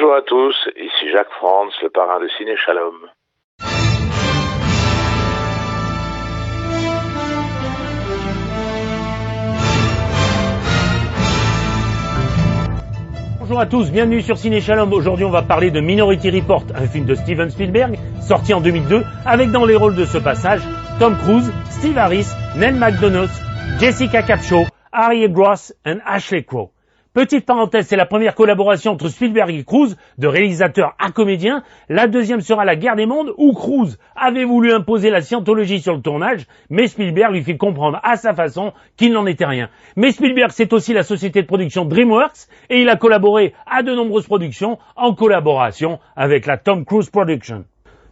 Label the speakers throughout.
Speaker 1: Bonjour à tous, ici Jacques Frantz, le parrain de Ciné Shalom.
Speaker 2: Bonjour à tous, bienvenue sur Ciné Shalom. Aujourd'hui, on va parler de Minority Report, un film de Steven Spielberg, sorti en 2002, avec dans les rôles de ce passage Tom Cruise, Steve Harris, Neil McDonough, Jessica Capshaw, Harry Gross et Ashley Crowe. Petite parenthèse, c'est la première collaboration entre Spielberg et Cruise, de réalisateur à comédien. La deuxième sera La Guerre des Mondes, où Cruise avait voulu imposer la scientologie sur le tournage, mais Spielberg lui fit comprendre à sa façon qu'il n'en était rien. Mais Spielberg, c'est aussi la société de production DreamWorks, et il a collaboré à de nombreuses productions en collaboration avec la Tom Cruise Production.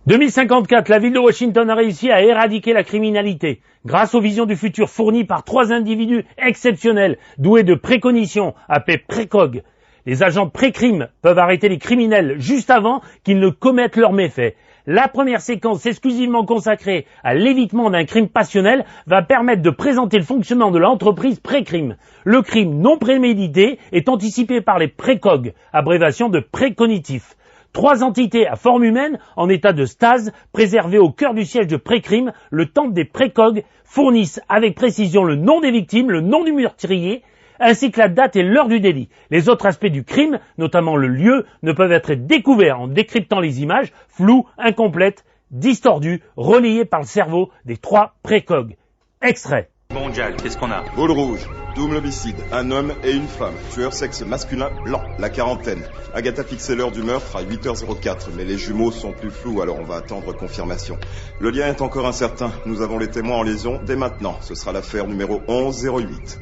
Speaker 2: 2054, la ville de Washington a réussi à éradiquer la criminalité grâce aux visions du futur fournies par 3 individus exceptionnels doués de précognition, appelés précogs. Les agents de pré-crime peuvent arrêter les criminels juste avant qu'ils ne commettent leurs méfaits. La première séquence exclusivement consacrée à l'évitement d'un crime passionnel va permettre de présenter le fonctionnement de l'entreprise pré-crime. Le crime non prémédité est anticipé par les précogs, abréviation de précognitif. 3 entités à forme humaine en état de stase, préservées au cœur du siège de pré-crime, le temple des précogs, fournissent avec précision le nom des victimes, le nom du meurtrier, ainsi que la date et l'heure du délit. Les autres aspects du crime, notamment le lieu, ne peuvent être découverts en décryptant les images, floues, incomplètes, distordues, relayées par le cerveau des 3 précogs. Extrait.
Speaker 3: Bon, Jack, qu'est-ce qu'on a?
Speaker 4: Ball rouge, double homicide, un homme et une femme, tueur sexe masculin, blanc, la quarantaine. Agatha fixait l'heure du meurtre à 8h04, mais les jumeaux sont plus flous, alors on va attendre confirmation. Le lien est encore incertain, nous avons les témoins en liaison dès maintenant. Ce sera l'affaire numéro 1108.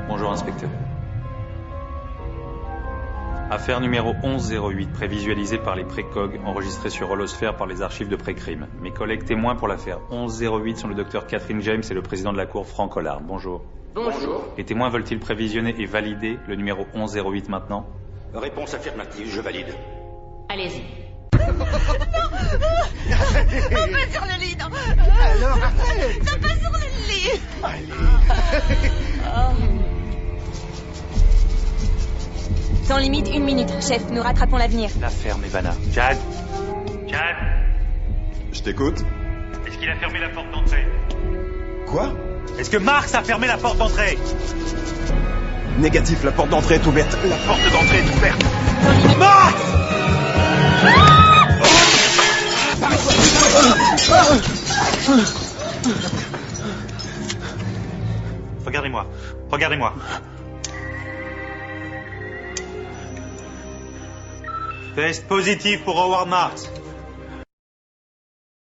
Speaker 3: Bonjour, inspecteur. Affaire numéro 1108, prévisualisée par les précogs, enregistrée sur Holosphère par les archives de pré-crime. Mes collègues témoins pour l'affaire 1108 sont le docteur Catherine James et le président de la cour Franck Hollard. Bonjour.
Speaker 5: Bonjour.
Speaker 3: Les témoins veulent-ils prévisionner et valider le numéro 1108 maintenant?
Speaker 5: Réponse affirmative, je valide.
Speaker 6: Allez-y.
Speaker 7: Non. Oh, pas sur le lit, non.
Speaker 8: Alors, arrête.
Speaker 7: Non, pas sur le lit.
Speaker 8: Allez.
Speaker 6: Sans limite, 1 minute. Chef, nous rattrapons l'avenir.
Speaker 3: L'affaire Mevana. Chad.
Speaker 4: Je t'écoute.
Speaker 3: Est-ce qu'il a fermé la porte d'entrée?
Speaker 4: Quoi?
Speaker 3: Est-ce que Marx a fermé la porte d'entrée?
Speaker 4: Négatif, la porte d'entrée est ouverte. La porte d'entrée est ouverte.
Speaker 3: Marx! Regardez-moi. Test positif pour Howard Marks.